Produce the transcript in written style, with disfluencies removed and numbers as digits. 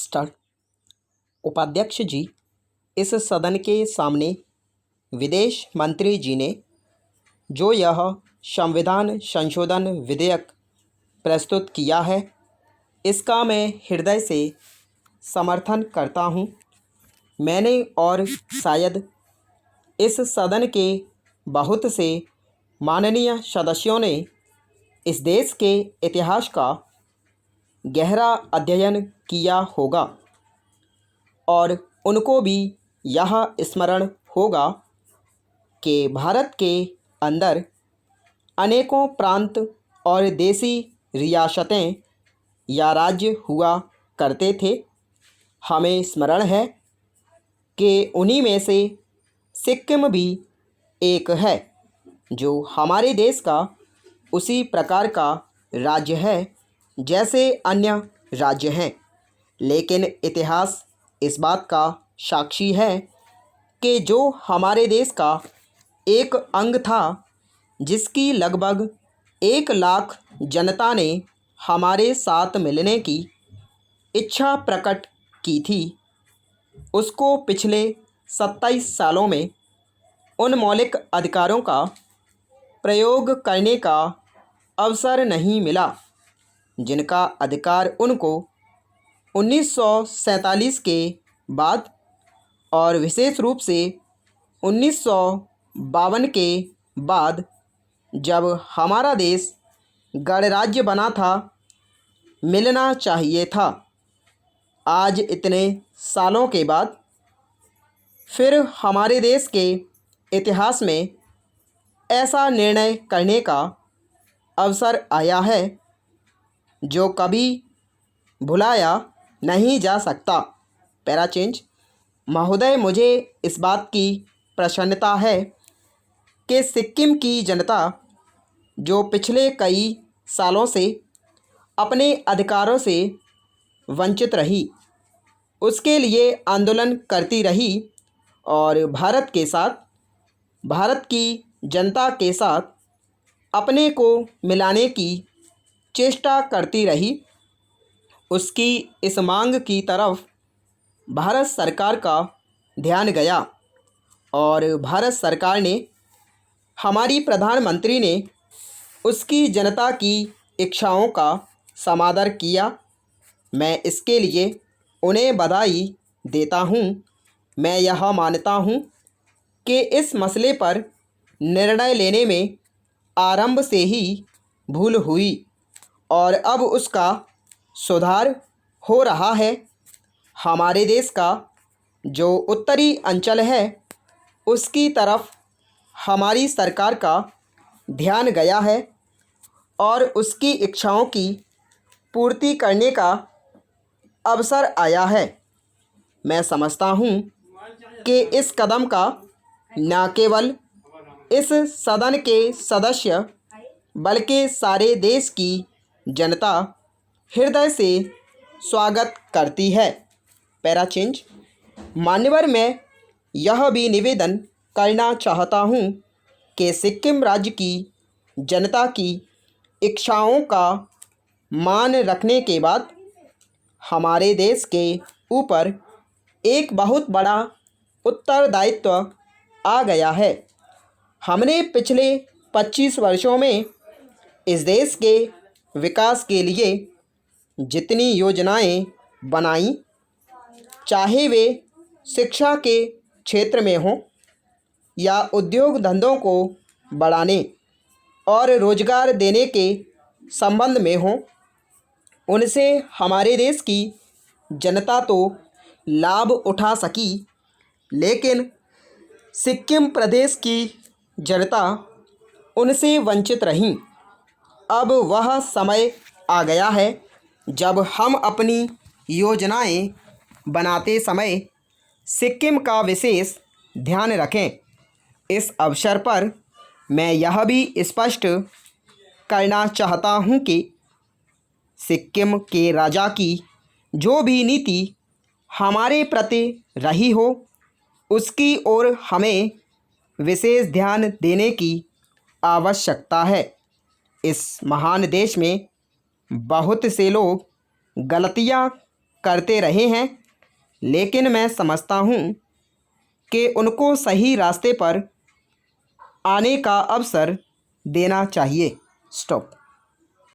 Start. उपाध्यक्ष जी, इस सदन के सामने विदेश मंत्री जी ने जो यह संविधान संशोधन विधेयक प्रस्तुत किया है, इसका मैं हृदय से समर्थन करता हूं। मैंने और शायद इस सदन के बहुत से माननीय सदस्यों ने इस देश के इतिहास का गहरा अध्ययन किया होगा और उनको भी यह स्मरण होगा कि भारत के अंदर अनेकों प्रांत और देसी रियासतें या राज्य हुआ करते थे। हमें स्मरण है कि उन्हीं में से सिक्किम भी एक है, जो हमारे देश का उसी प्रकार का राज्य है जैसे अन्य राज्य हैं। लेकिन इतिहास इस बात का साक्षी है कि जो हमारे देश का एक अंग था, जिसकी लगभग 1 लाख जनता ने हमारे साथ मिलने की इच्छा प्रकट की थी, उसको पिछले 27 सालों में उन मौलिक अधिकारों का प्रयोग करने का अवसर नहीं मिला, जिनका अधिकार उनको 1947 के बाद और विशेष रूप से 1952 के बाद, जब हमारा देश गणराज्य बना था, मिलना चाहिए था। आज इतने सालों के बाद फिर हमारे देश के इतिहास में ऐसा निर्णय करने का अवसर आया है जो कभी भुलाया नहीं जा सकता। Para change. महोदय, मुझे इस बात की प्रसन्नता है कि सिक्किम की जनता, जो पिछले कई सालों से अपने अधिकारों से वंचित रही, उसके लिए आंदोलन करती रही और भारत के साथ, भारत की जनता के साथ अपने को मिलाने की चेष्टा करती रही। उसकी इस मांग की तरफ भारत सरकार का ध्यान गया और भारत सरकार ने, हमारी प्रधानमंत्री ने उसकी जनता की इच्छाओं का समादर किया। मैं इसके लिए उन्हें बधाई देता हूं। मैं यह मानता हूं कि इस मसले पर निर्णय लेने में आरंभ से ही भूल हुई और अब उसका सुधार हो रहा है। हमारे देश का जो उत्तरी अंचल है, उसकी तरफ हमारी सरकार का ध्यान गया है और उसकी इच्छाओं की पूर्ति करने का अवसर आया है। मैं समझता हूँ कि इस कदम का न केवल इस सदन के सदस्य बल्कि सारे देश की जनता हृदय से स्वागत करती है। Para change. मान्यवर, मैं यह भी निवेदन करना चाहता हूँ कि सिक्किम राज्य की जनता की इच्छाओं का मान रखने के बाद हमारे देश के ऊपर एक बहुत बड़ा उत्तरदायित्व आ गया है। हमने पिछले 25 वर्षों में इस देश के विकास के लिए जितनी योजनाएं बनाई, चाहे वे शिक्षा के क्षेत्र में हों या उद्योग धंधों को बढ़ाने और रोजगार देने के संबंध में हों, उनसे हमारे देश की जनता तो लाभ उठा सकी, लेकिन सिक्किम प्रदेश की जनता उनसे वंचित रही। अब वह समय आ गया है जब हम अपनी योजनाएं बनाते समय सिक्किम का विशेष ध्यान रखें। इस अवसर पर मैं यह भी स्पष्ट करना चाहता हूं कि सिक्किम के राजा की जो भी नीति हमारे प्रति रही हो, उसकी ओर हमें विशेष ध्यान देने की आवश्यकता है। इस महान देश में बहुत से लोग गलतियां करते रहे हैं, लेकिन मैं समझता हूँ कि उनको सही रास्ते पर आने का अवसर देना चाहिए। स्टॉप।